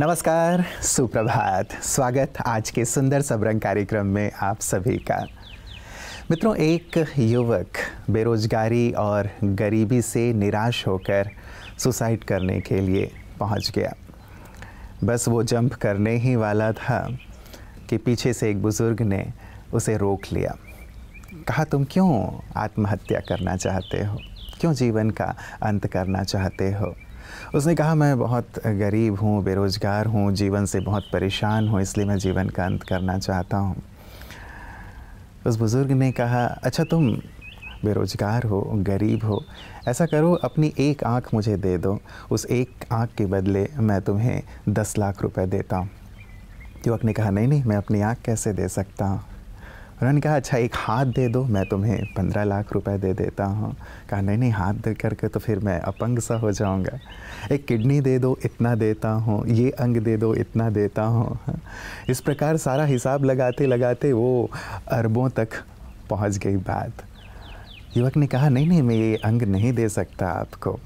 नमस्कार, सुप्रभात। स्वागत आज के सुंदर सबरंग कार्यक्रम में आप सभी का। मित्रों, एक युवक बेरोजगारी और गरीबी से निराश होकर सुसाइड करने के लिए पहुंच गया। बस वो जंप करने ही वाला था कि पीछे से एक बुज़ुर्ग ने उसे रोक लिया। कहा, तुम क्यों आत्महत्या करना चाहते हो? क्यों जीवन का अंत करना चाहते हो? उसने कहा, मैं बहुत गरीब हूँ, बेरोज़गार हूँ, जीवन से बहुत परेशान हूँ, इसलिए मैं जीवन का अंत करना चाहता हूँ। उस बुज़ुर्ग ने कहा, अच्छा तुम बेरोज़गार हो, गरीब हो, ऐसा करो अपनी एक आँख मुझे दे दो, उस एक आँख के बदले मैं तुम्हें 10 लाख रुपए देता हूँ। युवक ने कहा, नहीं, मैं अपनी आँख कैसे दे सकता हूँ? उन्होंने कहा, अच्छा एक हाथ दे दो, मैं तुम्हें 15 लाख रुपए दे देता हूँ। कहा, नहीं, हाथ दे करके तो फिर मैं अपंग सा हो जाऊँगा। एक किडनी दे दो, इतना देता हूँ, ये अंग दे दो, इतना देता हूँ। इस प्रकार सारा हिसाब लगाते लगाते वो अरबों तक पहुँच गई बात। युवक ने कहा, नहीं, मैं ये अंग नहीं दे सकता आपको।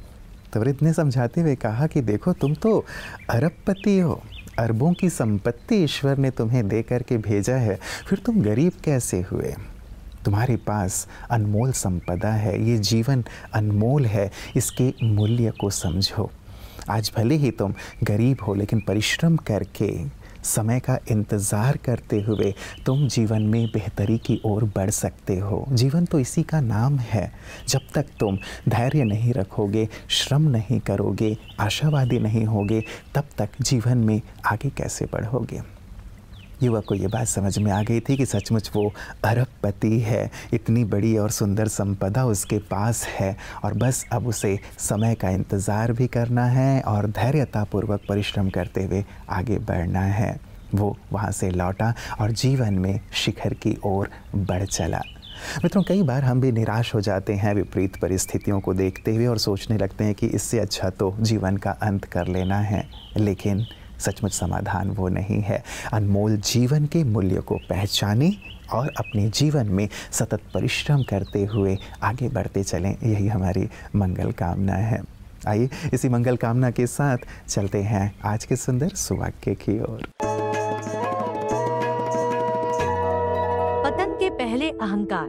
तो वृद्ध ने समझाते हुए कहा कि देखो, तुम तो अरबपति हो, अरबों की संपत्ति ईश्वर ने तुम्हें दे करके भेजा है, फिर तुम गरीब कैसे हुए? तुम्हारे पास अनमोल संपदा है, ये जीवन अनमोल है, इसके मूल्य को समझो। आज भले ही तुम गरीब हो, लेकिन परिश्रम करके, समय का इंतज़ार करते हुए तुम जीवन में बेहतरी की ओर बढ़ सकते हो। जीवन तो इसी का नाम है। जब तक तुम धैर्य नहीं रखोगे, श्रम नहीं करोगे, आशावादी नहीं होगे, तब तक जीवन में आगे कैसे बढ़ोगे? युवक को ये बात समझ में आ गई थी कि सचमुच वो अरबपति है, इतनी बड़ी और सुंदर संपदा उसके पास है, और बस अब उसे समय का इंतज़ार भी करना है और धैर्यतापूर्वक परिश्रम करते हुए आगे बढ़ना है। वो वहाँ से लौटा और जीवन में शिखर की ओर बढ़ चला। मित्रों, कई बार हम भी निराश हो जाते हैं विपरीत परिस्थितियों को देखते हुए और सोचने लगते हैं कि इससे अच्छा तो जीवन का अंत कर लेना है, लेकिन सचमुच समाधान वो नहीं है। अनमोल जीवन के मूल्य को पहचानें और अपने जीवन में सतत परिश्रम करते हुए आगे बढ़ते चलें, यही हमारी मंगल कामना है। आइए इसी मंगल कामना के साथ चलते हैं आज के सुंदर सुवाक्य की ओर। पतन के पहले अहंकार।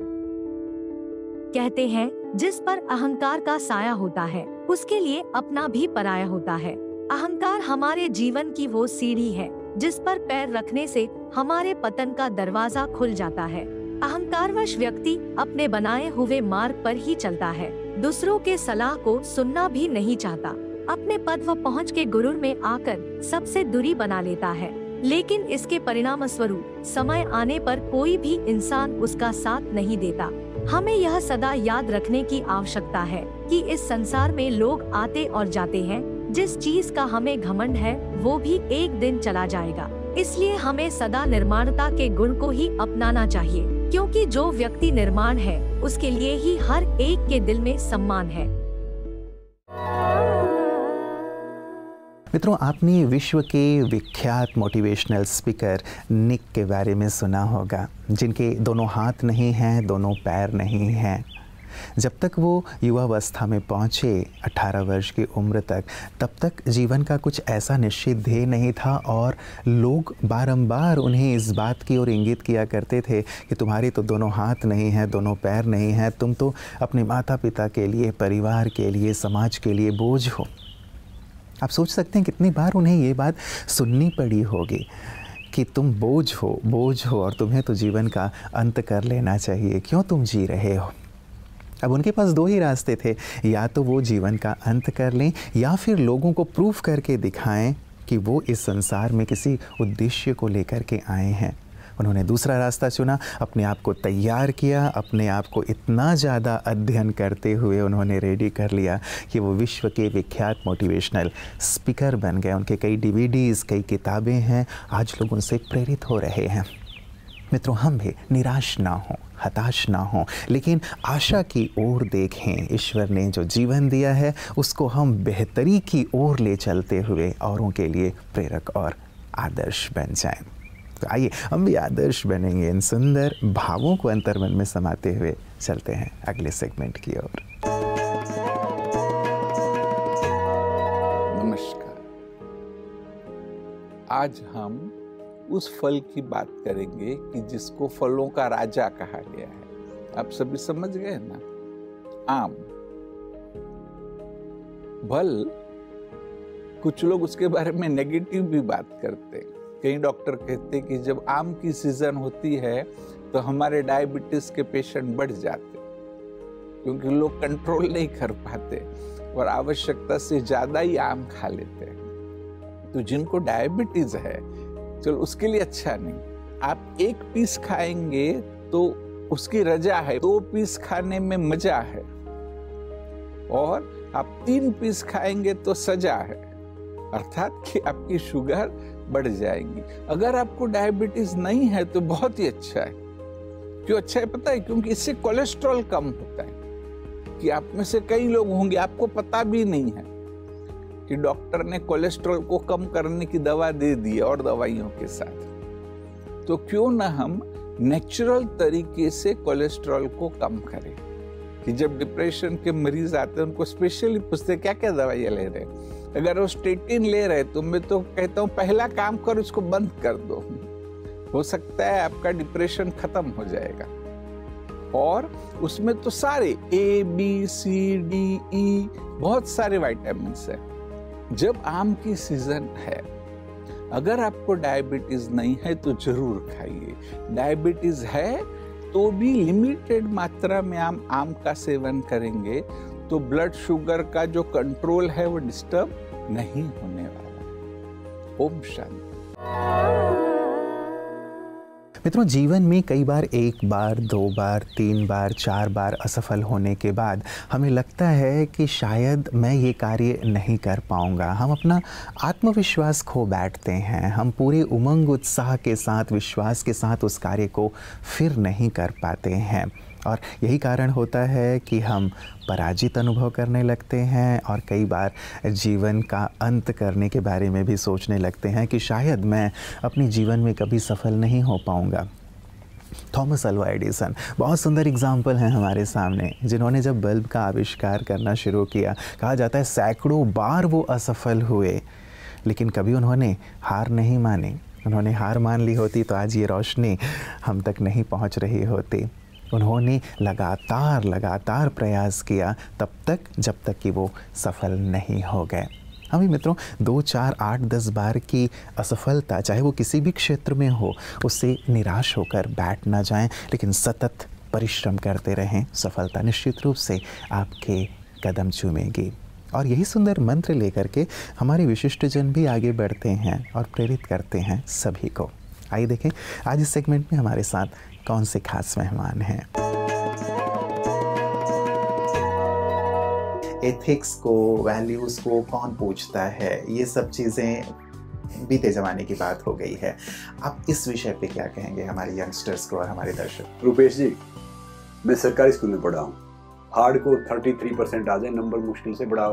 कहते हैं, जिस पर अहंकार का साया होता है, उसके लिए अपना भी पराया होता है। अहंकार हमारे जीवन की वो सीढ़ी है जिस पर पैर रखने से हमारे पतन का दरवाजा खुल जाता है। अहंकारवश व्यक्ति अपने बनाए हुए मार्ग पर ही चलता है, दूसरों के सलाह को सुनना भी नहीं चाहता, अपने पद व पहुँच के गुरूर में आकर सबसे दूरी बना लेता है। लेकिन इसके परिणाम स्वरूप समय आने पर कोई भी इंसान उसका साथ नहीं देता। हमें यह सदा याद रखने की आवश्यकता है कि इस संसार में लोग आते और जाते हैं। जिस चीज का हमें घमंड है वो भी एक दिन चला जाएगा। इसलिए हमें सदा निर्माणता के गुण को ही अपनाना चाहिए, क्योंकि जो व्यक्ति निर्माण है उसके लिए ही हर एक के दिल में सम्मान है। मित्रों, आपने विश्व के विख्यात मोटिवेशनल स्पीकर निक के बारे में सुना होगा, जिनके दोनों हाथ नहीं हैं, दोनों पैर नहीं हैं। जब तक वो युवावस्था में पहुँचे, 18 वर्ष की उम्र तक, तब तक जीवन का कुछ ऐसा निश्चित ध्येय नहीं था और लोग बारंबार उन्हें इस बात की ओर इंगित किया करते थे कि तुम्हारे तो दोनों हाथ नहीं हैं, दोनों पैर नहीं हैं, तुम तो अपने माता पिता के लिए, परिवार के लिए, समाज के लिए बोझ हो। आप सोच सकते हैं कितनी बार उन्हें ये बात सुननी पड़ी होगी कि तुम बोझ हो और तुम्हें तो जीवन का अंत कर लेना चाहिए, क्यों तुम जी रहे हो? अब उनके पास दो ही रास्ते थे, या तो वो जीवन का अंत कर लें या फिर लोगों को प्रूफ करके दिखाएं कि वो इस संसार में किसी उद्देश्य को लेकर के आए हैं। उन्होंने दूसरा रास्ता चुना, अपने आप को तैयार किया, अपने आप को इतना ज़्यादा अध्ययन करते हुए उन्होंने रेडी कर लिया कि वो विश्व के विख्यात मोटिवेशनल स्पीकर बन गए। उनके कई डीवीडीज़, कई किताबें हैं, आज लोग उनसे प्रेरित हो रहे हैं। मित्रों, हम भी निराश ना हों, हताश ना हों, लेकिन आशा की ओर देखें। ईश्वर ने जो जीवन दिया है उसको हम बेहतरी की ओर ले चलते हुए औरों के लिए प्रेरक और आदर्श बन जाएं। तो आइए हम भी आदर्श बनेंगे। इन सुंदर भावों को अंतर्मन में समाते हुए चलते हैं अगले सेगमेंट की ओर। नमस्कार। आज हम उस फल की बात करेंगे कि जिसको फलों का राजा कहा गया है। आप सभी समझ गए ना? आम। भल कुछ लोग उसके बारे में नेगेटिव भी बात करते हैं। कई डॉक्टर कहते हैं कि जब आम की सीजन होती है तो हमारे डायबिटीज के पेशेंट बढ़ जाते, क्योंकि लोग कंट्रोल नहीं कर पाते और आवश्यकता से ज्यादा ही आम खा लेते हैं। तो जिनको डायबिटीज है, चलो उसके लिए अच्छा नहीं। आप 1 पीस खाएंगे तो उसकी रजा है, 2 पीस खाने में मजा है, और आप 3 पीस खाएंगे तो सजा है, अर्थात कि आपकी शुगर बढ़ जाएगी। अगर आपको डायबिटीज नहीं है तो बहुत ही अच्छा है। क्यों अच्छा है पता है? क्योंकि इससे कोलेस्ट्रॉल कम होता है। कि आप में से कई लोग होंगे, आपको पता भी नहीं है कि डॉक्टर ने कोलेस्ट्रॉल को कम करने की दवा दे दी है और दवाइयों के साथ। तो क्यों ना हम नेचुरल तरीके से कोलेस्ट्रॉल को कम करें। कि जब डिप्रेशन के मरीज आते हैं उनको स्पेशली पूछते क्या क्या दवाइयाँ ले रहे हैं। अगर वो स्टेटिन ले रहे तो मैं तो कहता हूँ पहला काम करो, इसको बंद कर दो। हो सकता है आपका डिप्रेशन खत्म हो जाएगा। और उसमें तो सारे A, B, C, D, E बहुत सारे विटामिन है। जब आम की सीजन है, अगर आपको डायबिटीज नहीं है तो जरूर खाइए। डायबिटीज है तो भी लिमिटेड मात्रा में आम का सेवन करेंगे तो ब्लड शुगर का जो कंट्रोल है वो डिस्टर्ब नहीं होने वाला। ओम शांति। मित्रों, जीवन में कई बार 1 बार, 2 बार, 3 बार, 4 बार असफल होने के बाद हमें लगता है कि शायद मैं ये कार्य नहीं कर पाऊंगा। हम अपना आत्मविश्वास खो बैठते हैं। हम पूरे उमंग उत्साह के साथ, विश्वास के साथ उस कार्य को फिर नहीं कर पाते हैं, और यही कारण होता है कि हम पराजित अनुभव करने लगते हैं और कई बार जीवन का अंत करने के बारे में भी सोचने लगते हैं कि शायद मैं अपने जीवन में कभी सफल नहीं हो पाऊंगा। थॉमस अल्वा एडिसन बहुत सुंदर एग्जाम्पल हैं हमारे सामने, जिन्होंने जब बल्ब का आविष्कार करना शुरू किया, कहा जाता है सैकड़ों बार वो असफल हुए, लेकिन कभी उन्होंने हार नहीं मानी। उन्होंने हार मान ली होती तो आज ये रोशनी हम तक नहीं पहुंच रही होती। उन्होंने लगातार प्रयास किया तब तक जब तक कि वो सफल नहीं हो गए। हम भी मित्रों 2, 4, 8, 10 बार की असफलता, चाहे वो किसी भी क्षेत्र में हो, उससे निराश होकर बैठ ना जाएं, लेकिन सतत परिश्रम करते रहें। सफलता निश्चित रूप से आपके कदम चूमेगी। और यही सुंदर मंत्र लेकर के हमारे विशिष्ट जन भी आगे बढ़ते हैं और प्रेरित करते हैं सभी को। आइए देखें आज इस सेगमेंट में हमारे साथ कौन से खास मेहमान हैं। एथिक्स को, वैल्यूज़ को कौन पूछता है, ये सब चीज़ें बीते ज़माने की बात हो गई है। आप इस विषय पे क्या कहेंगे हमारे यंगस्टर्स को और हमारे दर्शक? रुपेश जी, मैं सरकारी स्कूल में पढ़ा हूँ। हार्ड को 33% आ जाए नंबर मुश्किल से बड़ा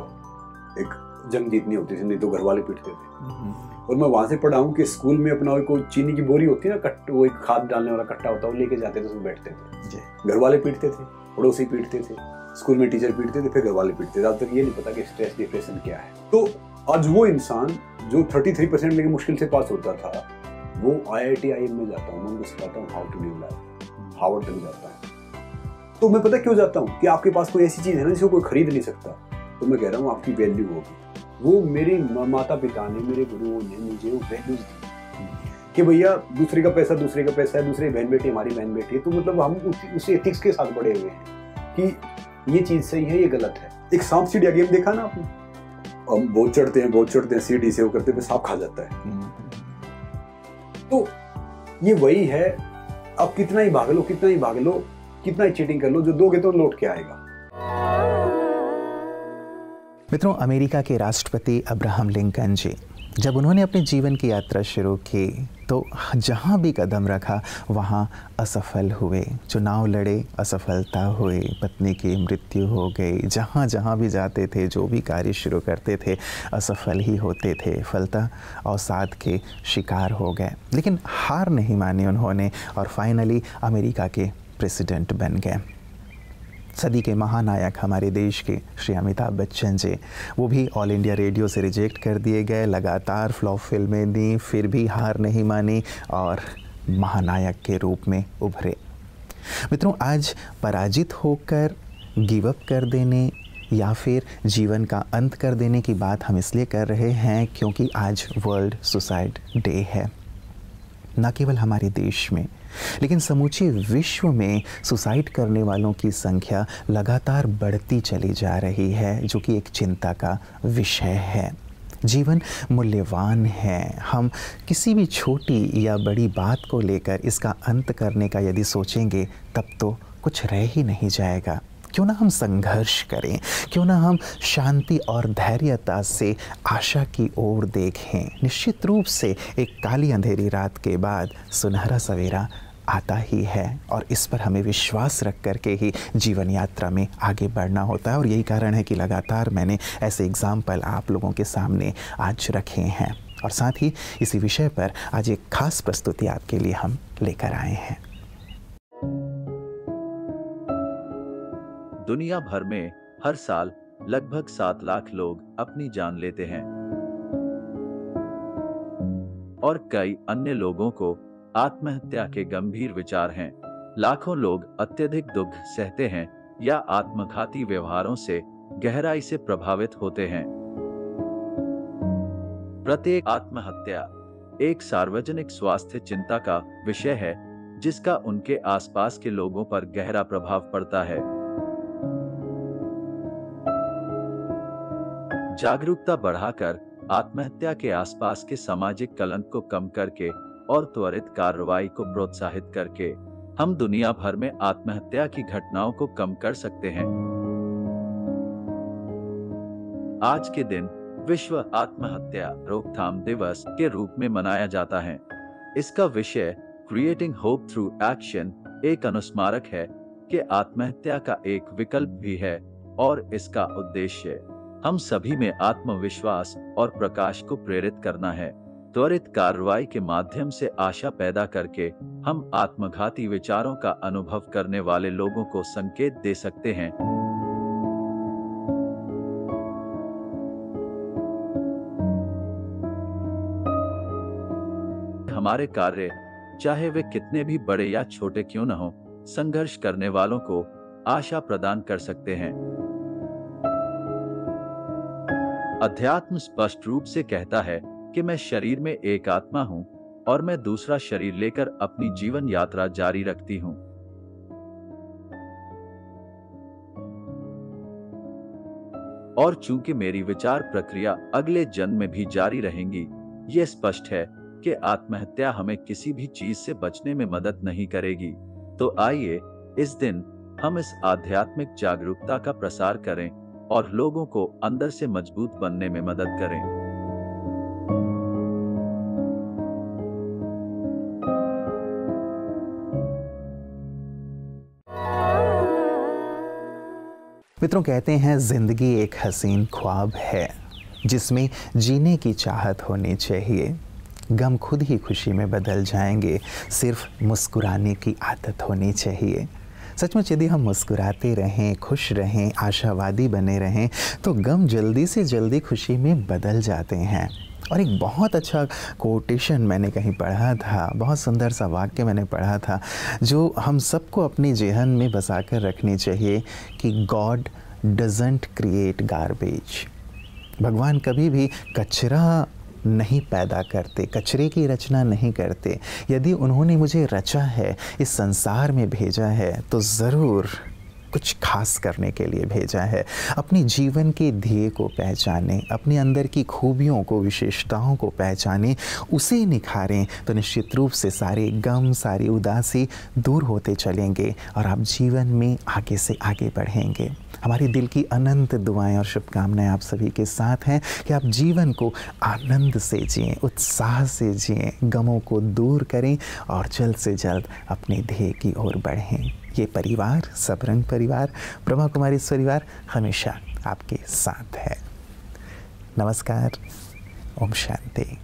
एक जंग जीतनी होती थी, नहीं तो घर वाले पीटते थे। और मैं वहाँ से पढ़ा हूँ कि स्कूल में अपना कोई चीनी की बोरी होती है ना, वो एक खाद डालने वाला कट्टा होता है, वो लेके जाते थे, उसमें बैठते थे। घर वाले पीटते थे, पड़ोसी पीटते थे, स्कूल में टीचर पीटते थे, फिर घर वाले पीटते थे। अब तक ये नहीं पता कि स्ट्रेस डिप्रेशन क्या है। तो आज वो इंसान जो 33% लेके मुश्किल से पास होता था, वो IIT IIM में जाता हूँ, मैं उनको सिखाता हूँ how to live life, Harvard तक जाता हूँ। तो मैं पता क्यों जाता हूँ कि आपके पास कोई ऐसी चीज़ है ना जिसको कोई खरीद नहीं सकता। तो मैं कह रहा हूँ आपकी वैल्यू होगी। वो मेरे माता पिता ने, मेरे गुरुओं ने मुझे वो वैल्यूज दी कि भैया दूसरे का पैसा है, दूसरी बहन बेटी हमारी बहन बेटी है। तो मतलब हम उसी एथिक्स के साथ बड़े हुए हैं कि ये चीज़ सही है, ये गलत है। एक सांप सीढ़िया गेम देखा ना आपने? हम बहुत चढ़ते हैं सीढ़ी से, वो करते हुए सांप खा जाता है। तो ये वही है, आप कितना ही भाग लो, कितना ही चीटिंग कर लो, जो दोगे तो लौट के आएगा। मित्रों, अमेरिका के राष्ट्रपति अब्राहम लिंकन जी, जब उन्होंने अपने जीवन की यात्रा शुरू की तो जहाँ भी कदम रखा वहाँ असफल हुए। चुनाव लड़े, असफलता हुई, पत्नी की मृत्यु हो गई। जहाँ भी जाते थे, जो भी कार्य शुरू करते थे, असफल ही होते थे, फलता अवसाद के शिकार हो गए। लेकिन हार नहीं मानी उन्होंने और फाइनली अमेरिका के प्रेसिडेंट बन गए। सदी के महानायक हमारे देश के श्री अमिताभ बच्चन जी, वो भी ऑल इंडिया रेडियो से रिजेक्ट कर दिए गए, लगातार फ्लॉप फिल्में दी, फिर भी हार नहीं मानी और महानायक के रूप में उभरे। मित्रों, आज पराजित होकर गिव अप कर देने या फिर जीवन का अंत कर देने की बात हम इसलिए कर रहे हैं क्योंकि आज वर्ल्ड सुसाइड डे है। न केवल हमारे देश में लेकिन समूचे विश्व में सुसाइड करने वालों की संख्या लगातार बढ़ती चली जा रही है, जो कि एक चिंता का विषय है। जीवन मूल्यवान है। हम किसी भी छोटी या बड़ी बात को लेकर इसका अंत करने का यदि सोचेंगे तब तो कुछ रह ही नहीं जाएगा। क्यों ना हम संघर्ष करें, क्यों ना हम शांति और धैर्यता से आशा की ओर देखें। निश्चित रूप से एक काली अंधेरी रात के बाद सुनहरा सवेरा आता ही है और इस पर हमें विश्वास रख कर के ही जीवन यात्रा में आगे बढ़ना होता है। और यही कारण है कि लगातार मैंने ऐसे एग्जाम्पल आप लोगों के सामने आज रखे हैं और साथ ही इसी विषय पर आज एक खास प्रस्तुति आपके लिए हम लेकर आए हैं। दुनिया भर में हर साल लगभग 7 लाख लोग अपनी जान लेते हैं और कई अन्य लोगों को आत्महत्या के गंभीर विचार हैं। लाखों लोग अत्यधिक दुख सहते हैं या आत्मघाती व्यवहारों से गहराई से प्रभावित होते हैं। प्रत्येक आत्महत्या एक सार्वजनिक स्वास्थ्य चिंता का विषय है, जिसका उनके आसपास के लोगों पर गहरा प्रभाव पड़ता है। जागरूकता बढ़ाकर आत्महत्या के आसपास के सामाजिक कलंक को कम करके और त्वरित कार्रवाई को प्रोत्साहित करके हम दुनिया भर में आत्महत्या की घटनाओं को कम कर सकते हैं। आज के दिन विश्व आत्महत्या रोकथाम दिवस के रूप में मनाया जाता है। इसका विषय क्रिएटिंग होप थ्रू एक्शन एक अनुस्मारक है कि आत्महत्या का एक विकल्प भी है और इसका उद्देश्य हम सभी में आत्मविश्वास और प्रकाश को प्रेरित करना है। त्वरित कार्रवाई के माध्यम से आशा पैदा करके हम आत्मघाती विचारों का अनुभव करने वाले लोगों को संकेत दे सकते हैं। हमारे कार्य, चाहे वे कितने भी बड़े या छोटे क्यों न हो, संघर्ष करने वालों को आशा प्रदान कर सकते हैं। अध्यात्म स्पष्ट रूप से कहता है कि मैं शरीर में एक आत्मा हूं और मैं दूसरा शरीर लेकर अपनी जीवन यात्रा जारी रखती हूं। और चूंकि मेरी विचार प्रक्रिया अगले जन्म में भी जारी रहेंगी, यह स्पष्ट है कि आत्महत्या हमें किसी भी चीज से बचने में मदद नहीं करेगी। तो आइए इस दिन हम इस आध्यात्मिक जागरूकता का प्रसार करें और लोगों को अंदर से मजबूत बनने में मदद करें। मित्रों, कहते हैं जिंदगी एक हसीन ख्वाब है जिसमें जीने की चाहत होनी चाहिए। गम खुद ही खुशी में बदल जाएंगे, सिर्फ मुस्कुराने की आदत होनी चाहिए। सचमुच यदि हम मुस्कुराते रहें, खुश रहें, आशावादी बने रहें तो गम जल्दी से जल्दी खुशी में बदल जाते हैं। और एक बहुत अच्छा कोटेशन मैंने कहीं पढ़ा था, बहुत सुंदर सा वाक्य मैंने पढ़ा था जो हम सबको अपनी जेहन में बसा कर रखनी चाहिए कि गॉड डजंट क्रिएट गार्बेज। भगवान कभी भी कचरा नहीं पैदा करते, कचरे की रचना नहीं करते। यदि उन्होंने मुझे रचा है, इस संसार में भेजा है, तो ज़रूर कुछ खास करने के लिए भेजा है। अपनी जीवन के ध्येय को पहचानें, अपने अंदर की खूबियों को, विशेषताओं को पहचानें, उसे निखारें, तो निश्चित रूप से सारे गम, सारी उदासी दूर होते चलेंगे और आप जीवन में आगे से आगे बढ़ेंगे। हमारी दिल की अनंत दुआएं और शुभकामनाएं आप सभी के साथ हैं कि आप जीवन को आनंद से जिएं, उत्साह से जिएं, गमों को दूर करें और जल्द से जल्द अपने ध्येय की ओर बढ़ें। ये परिवार, सबरंग परिवार, ब्रह्मा कुमारी परिवार हमेशा आपके साथ है। नमस्कार, ओम शांति।